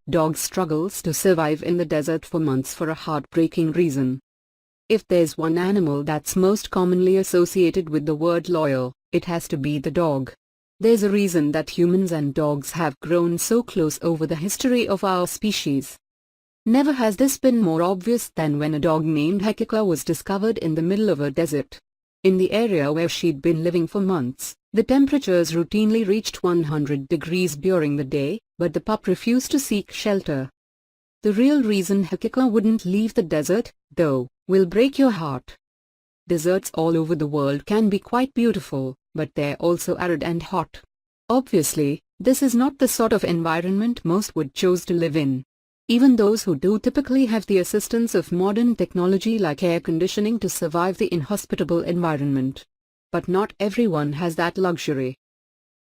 Dog struggles to survive in the desert for months for a heartbreaking reason. If there's one animal that's most commonly associated with the word loyal, it has to be the dog. There's a reason that humans and dogs have grown so close over the history of our species. Never has this been more obvious than when a dog named Hakika was discovered in the middle of a desert. In the area where she'd been living for months, the temperatures routinely reached 100 degrees during the day, but the pup refused to seek shelter. The real reason Hakika wouldn't leave the desert, though, will break your heart. Deserts all over the world can be quite beautiful, but they're also arid and hot. Obviously, this is not the sort of environment most would choose to live in. Even those who do typically have the assistance of modern technology like air conditioning to survive the inhospitable environment. But not everyone has that luxury.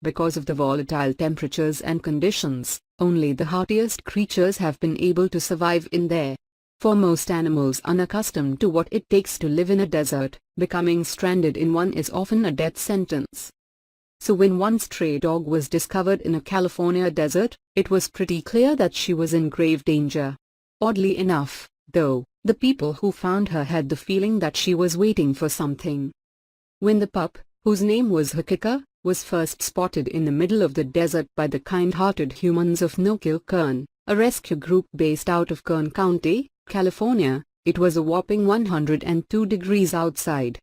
Because of the volatile temperatures and conditions, only the hardiest creatures have been able to survive in there. For most animals unaccustomed to what it takes to live in a desert, becoming stranded in one is often a death sentence. So when one stray dog was discovered in a California desert, it was pretty clear that she was in grave danger. Oddly enough, though, the people who found her had the feeling that she was waiting for something. When the pup, whose name was Hakika, was first spotted in the middle of the desert by the kind-hearted humans of No Kill Kern, a rescue group based out of Kern County, California, it was a whopping 102 degrees outside.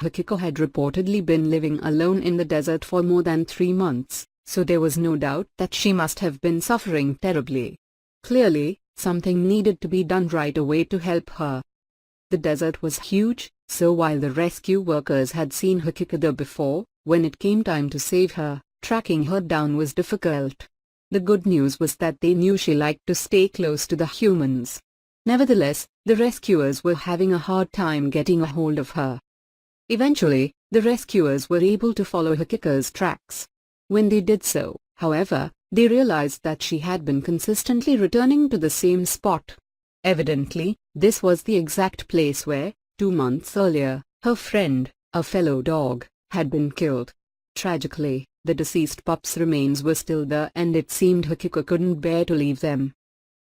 Hakika had reportedly been living alone in the desert for more than 3 months, so there was no doubt that she must have been suffering terribly. Clearly, something needed to be done right away to help her. The desert was huge, so while the rescue workers had seen Hakika there before, when it came time to save her, tracking her down was difficult. The good news was that they knew she liked to stay close to the humans. Nevertheless, the rescuers were having a hard time getting a hold of her. Eventually, the rescuers were able to follow Hakika's tracks. When they did so, however, they realized that she had been consistently returning to the same spot. Evidently, this was the exact place where, 2 months earlier, her friend, a fellow dog, had been killed. Tragically, the deceased pup's remains were still there and it seemed Hakika couldn't bear to leave them.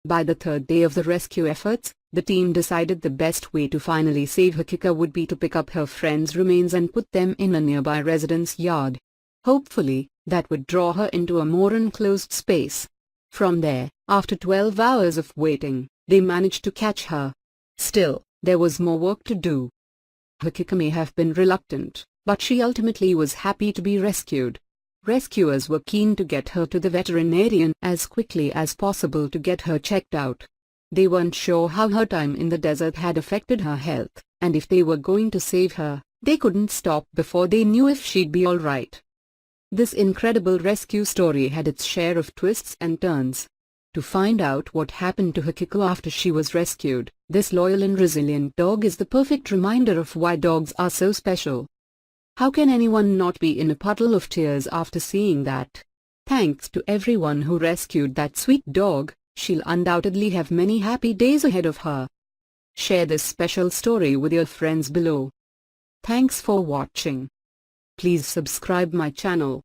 By the 3rd day of the rescue efforts, the team decided the best way to finally save Hakika would be to pick up her friend's remains and put them in a nearby resident's yard. Hopefully, that would draw her into a more enclosed space. From there, after 12 hours of waiting, they managed to catch her. Still, there was more work to do. Hakika may have been reluctant, but she ultimately was happy to be rescued. Rescuers were keen to get her to the veterinarian as quickly as possible to get her checked out. They weren't sure how her time in the desert had affected her health, and if they were going to save her, they couldn't stop before they knew if she'd be alright. This incredible rescue story had its share of twists and turns. To find out what happened to Hakika after she was rescued, this loyal and resilient dog is the perfect reminder of why dogs are so special. How can anyone not be in a puddle of tears after seeing that? Thanks to everyone who rescued that sweet dog, she'll undoubtedly have many happy days ahead of her. Share this special story with your friends below. Thanks for watching. Please subscribe my channel.